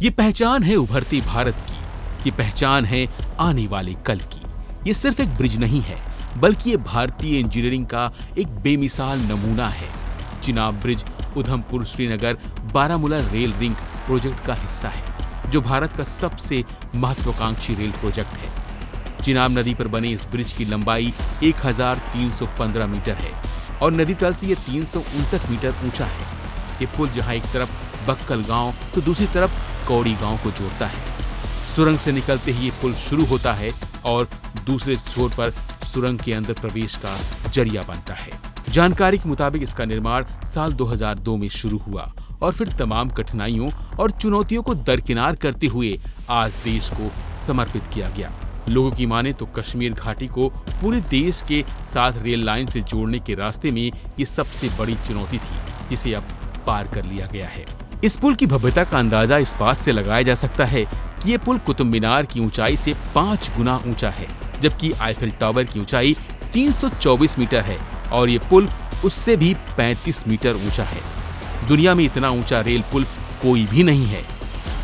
ये पहचान है उभरती भारत की, ये पहचान है आने वाले कल की। ये सिर्फ एक ब्रिज नहीं है, बल्कि ये भारतीय इंजीनियरिंग का एक बेमिसाल नमूना है। Chenab bridge Udhampur Srinagar Baramulla rail ring project का हिस्सा है, जो भारत का सबसे महत्वाकांक्षी रेल प्रोजेक्ट है। चिनाब नदी पर बने इस ब्रिज की लंबाई 1315 मीटर है और नदी तल से ये 359 मीटर ऊंचा है। ये पुल जहां एक तरफ बक्कल गांव तो दूसरी तरफ कौड़ी गांव को जोड़ता है। सुरंग से निकलते ही ये पुल शुरू होता है और दूसरे छोर पर सुरंग के अंदर प्रवेश का जरिया बनता है। जानकारी के मुताबिक इसका निर्माण साल 2002 में शुरू हुआ और फिर तमाम कठिनाइयों और चुनौतियों को दरकिनार करते हुए आज देश को समर्पित किया गया। लोगों की माने तो कश्मीर घाटी को पूरे देश के साथ रेल लाइन से जोड़ने के रास्ते में ये सबसे बड़ी चुनौती थी, जिसे अब पार कर लिया गया है। इस पुल की भव्यता का अंदाजा इस बात से लगाया जा सकता है कि ये पुल कुतुब मीनार की ऊंचाई से 5 गुना ऊंचा है, जबकि आईफिल टावर की ऊंचाई 324 मीटर है और ये पुल उससे भी 35 मीटर ऊंचा है। दुनिया में इतना ऊंचा रेल पुल कोई भी नहीं है।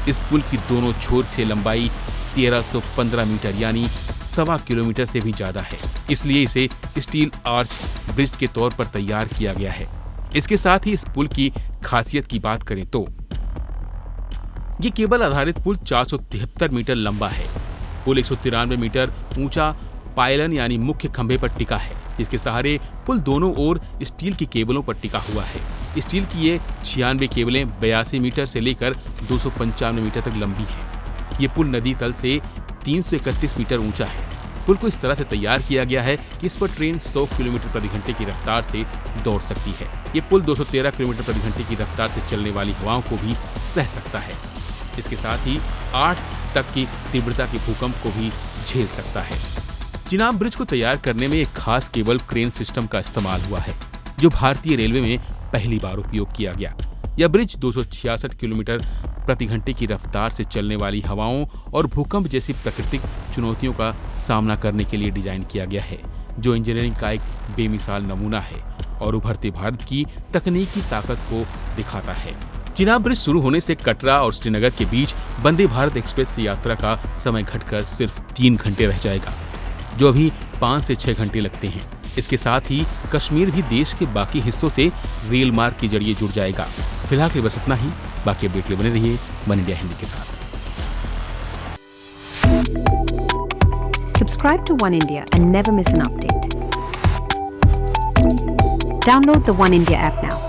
इस पुल की दोनों छोर से लंबाई 1315 मीटर यानी 1.25 किलोमीटर से भी ज्यादा है, इसलिए इसे स्टील आर्च ब्रिज के तौर पर तैयार किया गया है। इसके साथ ही इस पुल की खासियत की बात करें तो ये केबल आधारित पुल 473 मीटर लंबा है। पुल 193 मीटर ऊंचा पायलन यानी मुख्य खंभे पर टिका है, जिसके सहारे पुल दोनों ओर स्टील की केबलों पर टिका हुआ है। स्टील की ये 96 केबलें 82 मीटर से लेकर 295 मीटर तक लंबी हैं। ये पुल नदी तल से 331 मीटर ऊंचा है। पुल को इस तरह से तैयार किया गया है कि इस पर ट्रेन 100 किलोमीटर प्रति घंटे की रफ्तार से दौड़ सकती है। ये पुल 213 किलोमीटर प्रति घंटे की रफ्तार से चलने वाली हवाओं को भी सह सकता है। इसके साथ ही 8 तक की तीव्रता के भूकंप को भी झेल सकता है। चिनाब ब्रिज को तैयार करने में एक खास केबल क्रेन सिस्टम का इस्तेमाल हुआ है, जो भारतीय रेलवे में पहली बार उपयोग किया गया। यह ब्रिज 266 किलोमीटर प्रति घंटे की रफ्तार से चलने वाली हवाओं और भूकंप जैसी प्राकृतिक चुनौतियों का सामना करने के लिए डिजाइन किया गया है, जो इंजीनियरिंग का एक बेमिसाल नमूना है और उभरते भारत की तकनीकी ताकत को दिखाता है। चिनाब ब्रिज शुरू होने से कटरा और श्रीनगर के बीच वंदे भारत एक्सप्रेस से यात्रा का समय घटकर सिर्फ 3 घंटे रह जाएगा, जो अभी 5 से 6 घंटे लगते हैं। इसके साथ ही कश्मीर भी देश के बाकी हिस्सों से रेल मार्ग के जरिए जुड़ जाएगा। फिलहाल के बस इतना ही। बाकी अपडेट के लिए बने रहिए वन इंडिया हिंदी के साथ। Subscribe to One India and never miss an update. Download the One India app now.